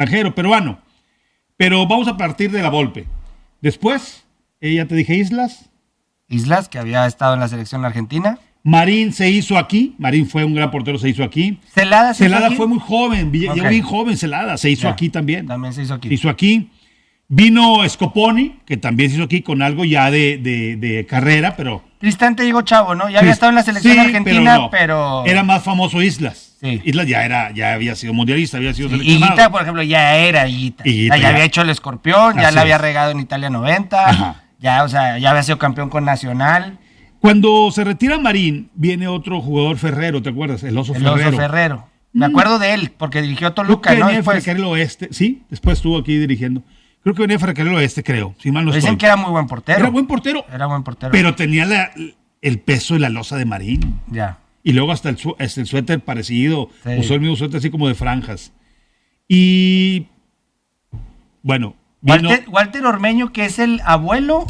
extranjero, peruano. Pero vamos a partir de la Volpe. Después, ya te dije Islas. Islas, que había estado en la selección argentina. Marín se hizo aquí. Marín fue un gran portero, se hizo aquí. Celada fue muy joven, llegó bien joven Celada, se hizo aquí también. También se hizo aquí. Se hizo aquí. Vino Scoponi, que también se hizo aquí con algo ya de carrera, pero... Cristante llegó chavo, ¿no? Ya había estado en la selección argentina, pero... Era más famoso Islas. Sí. Islas ya había sido mundialista, había sido seleccionado. Higuita, por ejemplo, ya era Higuita. Ya había hecho el escorpión, ya le había regado en Italia 90. Ajá. Ya, o sea, ya había sido campeón con Nacional. Cuando se retira Marín, viene otro jugador Ferrero, ¿te acuerdas? El Oso Ferrero. Me acuerdo de él, porque dirigió a Toluca, ¿no? Después Ferrocarril Oeste, sí, después estuvo aquí dirigiendo. Creo que venía Ferrocarril Oeste, creo. Si mal no Dicen que era muy buen portero. Era buen portero. Pero tenía el peso y la losa de Marín. Ya. Y luego hasta el suéter parecido. Sí. Usó el mismo suéter así como de franjas. Y bueno. Walter Ormeño, que es el abuelo,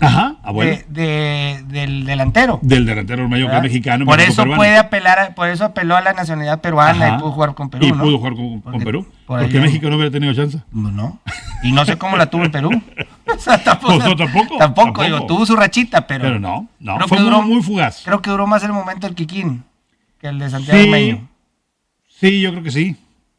del delantero. Del delantero Ormeño, que es mexicano. Por eso apeló a la nacionalidad peruana y pudo jugar con Perú. Y pudo jugar con Perú. Porque México no hubiera tenido chance. No. Y no sé cómo la tuvo en Perú. O sea, tampoco. Tampoco. Digo, tuvo su rachita, pero no. Fue muy fugaz. Creo que duró más el momento del Kikín que el de Santiago Ormeño. Sí, yo creo que sí.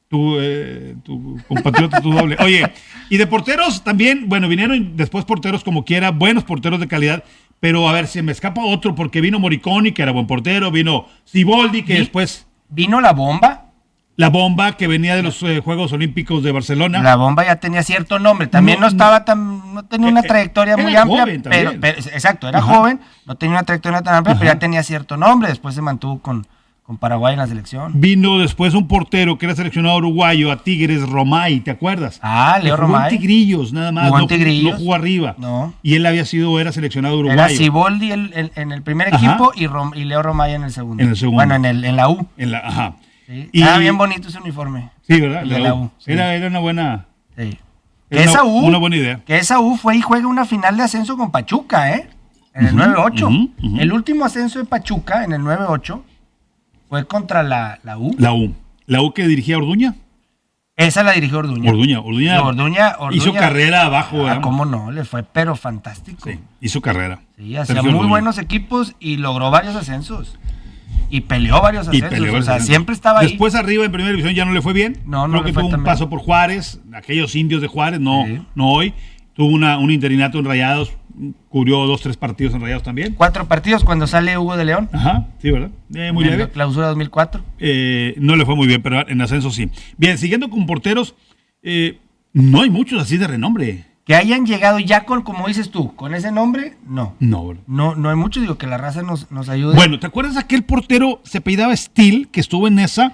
Tu compatriota, tu doble. Oye, y de porteros también, bueno, vinieron después porteros como quiera, buenos porteros de calidad, pero a ver, se me escapa otro, porque vino Moriconi, que era buen portero, vino Siboldi, que después... ¿Vino La Bomba? La Bomba, que venía de los Juegos Olímpicos de Barcelona. La Bomba ya tenía cierto nombre, también no tenía una trayectoria muy amplia, pero exacto, era joven, no tenía una trayectoria tan amplia, pero ya tenía cierto nombre, después se mantuvo con Paraguay en la selección. Vino después un portero que era seleccionado uruguayo a Tigres, Romay, ¿te acuerdas? Leo Romay. Jugó en Tigrillos, nada más. No jugó arriba. No. Y él era seleccionado uruguayo. Era Siboldi en el primer equipo y Leo Romay en el segundo. Bueno, en la U. Ajá. Sí. Estaba bien bonito ese uniforme. Sí, ¿verdad? La U. Sí. Era una buena... Sí. Una buena idea. Que esa U fue y juega una final de ascenso con Pachuca, En el 9-8. El último ascenso de Pachuca, en el 9-8... fue contra la U. La U que dirigía Orduña. Esa la dirigió Orduña. Orduña hizo carrera abajo. ¿Cómo no? Le fue pero fantástico. Sí, hizo carrera. Sí, hacía muy buenos equipos y logró varios ascensos. Y peleó varios ascensos. Siempre estaba ahí. Después arriba en primera división ya no le fue bien. Creo que tuvo un paso por Juárez, aquellos indios de Juárez, no hoy. Tuvo un interinato en Rayados, cubrió 2-3 partidos en Rayados también. 4 partidos cuando sale Hugo de León. Ajá, sí, ¿verdad? Muy leve. En la clausura 2004. No le fue muy bien, pero en ascenso sí. Bien, siguiendo con porteros, no hay muchos así de renombre. Que hayan llegado ya como dices tú, con ese nombre, no. No hay muchos, digo, que la raza nos ayude. Bueno, ¿te acuerdas de aquel portero, se apellidaba Steel, que estuvo en esa,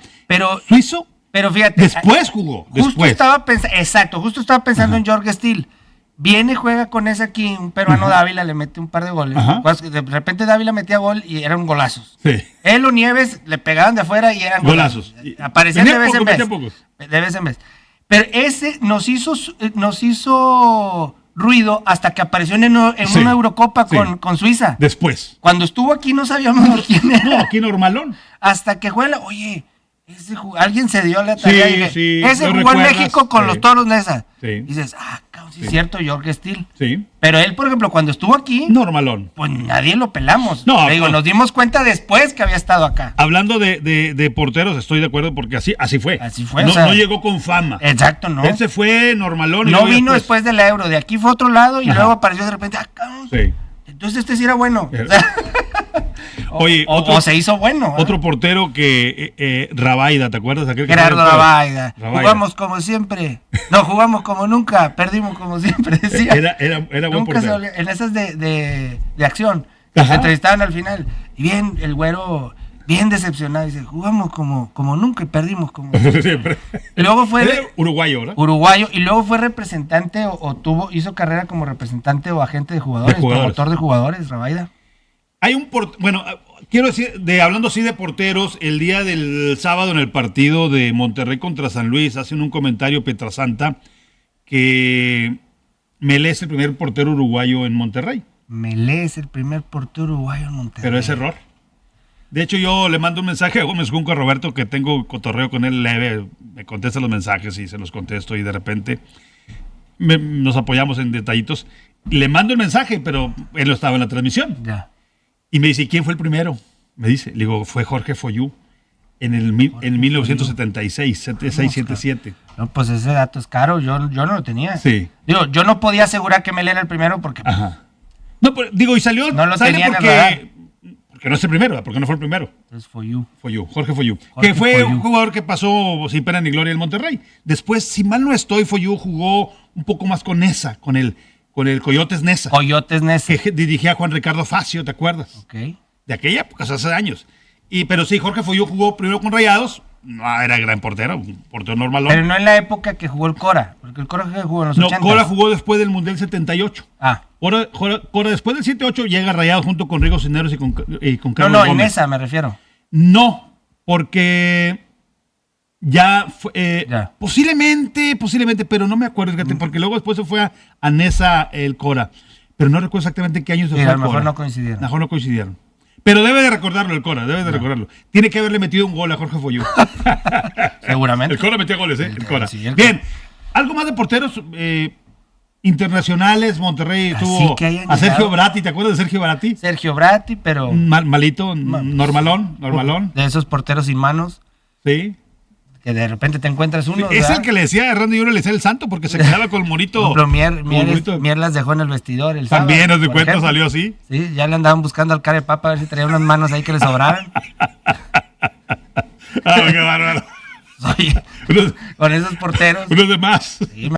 suizo? Pero fíjate. Después jugó. Justo estaba pensando en Jorge Steel. Viene, juega con ese aquí, un peruano Dávila, le mete un par de goles. De repente Dávila metía gol y eran golazos. Sí. Él o Nieves le pegaban de afuera y eran golazos. Aparecían de vez en vez. De vez en vez. Pero ese nos hizo ruido hasta que apareció en una Eurocopa con Suiza. Después. Cuando estuvo aquí no sabíamos quién era. No, aquí normalón. Hasta que juega, oye... alguien se dio la tarea y dije, ese jugó en México con los Toros Neza. Sí. Y dices, cabrón, sí es cierto, Jorge Steel. Sí. Pero él, por ejemplo, cuando estuvo aquí, normalón. Pues nadie lo pelamos. No, nos dimos cuenta después que había estado acá. Hablando de porteros, estoy de acuerdo porque así fue. Así fue. No llegó con fama. Exacto, no. Él se fue normalón. No vino después de la Euro, de aquí fue a otro lado y luego apareció de repente, cabrón. Sí. Entonces sí era bueno. Oye, o se hizo bueno. Otro portero que Rabaida, ¿te acuerdas? Gerardo Rabaida. Jugamos como siempre. No, jugamos como nunca. Perdimos como siempre. Decía. Era buen portero. En esas de acción. Que se entrevistaban al final. Y bien, el güero, bien decepcionado. Dice, jugamos como nunca y perdimos como siempre. Y luego fue... uruguayo, ¿verdad? Uruguayo. Y luego fue representante hizo carrera como representante o agente de jugadores. Promotor de jugadores, Rabaida. Hay quiero decir, hablando así de porteros, el día del sábado en el partido de Monterrey contra San Luis, hacen un comentario Pietrasanta que Melé es el primer portero uruguayo en Monterrey. Melé es el primer portero uruguayo en Monterrey. Pero es error. De hecho, yo le mando un mensaje a Gómez Junco, a Roberto, que tengo cotorreo con él leve, me contesta los mensajes y se los contesto y de repente nos apoyamos en detallitos. Le mando el mensaje, pero él no estaba en la transmisión. Ya. Y me dice, ¿quién fue el primero? Me dice, le digo, fue Jorge Foyú en 1976, 76-77. No, pues ese dato es caro, yo no lo tenía. Sí. Digo, yo no podía asegurar que Mel era el primero porque... Ajá. No, pero, digo, y salió... No lo tenía porque no es el primero, porque no fue el primero. Es Foyú. Jorge Foyú. Que fue un jugador que pasó sin pena ni gloria en Monterrey. Después, si mal no estoy, Foyú jugó un poco más con Nesa, con el Coyotes Nesa. Coyotes Nesa. Que dirigía a Juan Ricardo Facio, ¿te acuerdas? Ok. De aquella época, hace años. Pero sí, Jorge Foyú jugó primero con Rayados. No era gran portero, un portero normalón. Pero no en la época que jugó el Cora, porque el Cora jugó en los 80. No, Cora jugó después del Mundial 78. Ah. Cora después del 78 llega Rayados junto con Rigo Cisneros y con Carlos No, Gómez. en esa me refiero. No, porque ya, posiblemente, pero no me acuerdo, fíjate, porque luego después se fue a Nesa el Cora. Pero no recuerdo exactamente en qué año se fue a el lo mejor Cora. no coincidieron. A lo mejor no coincidieron. Pero debe de recordarlo el Cora, recordarlo. Tiene que haberle metido un gol a Jorge Foyú. Seguramente. El Cora metía goles, ¿eh? El Cora. Sí, Bien, algo más de porteros internacionales. Monterrey tuvo a Sergio Bratti, ¿te acuerdas de Sergio Bratti? Sergio Bratti, pero... Malito, normalón. De esos porteros sin manos. Sí. Que de repente te encuentras uno. Es el que le decía a Randy Uno, le decía el santo, porque se quedaba con el monito. Pero Mier las dejó en el vestidor. También, nos de cuenta, salió así. Sí, ya le andaban buscando al cara de papa a ver si traía unas manos ahí que le sobraran. Qué bárbaro. Oye, con esos porteros. Unos de más. Sí,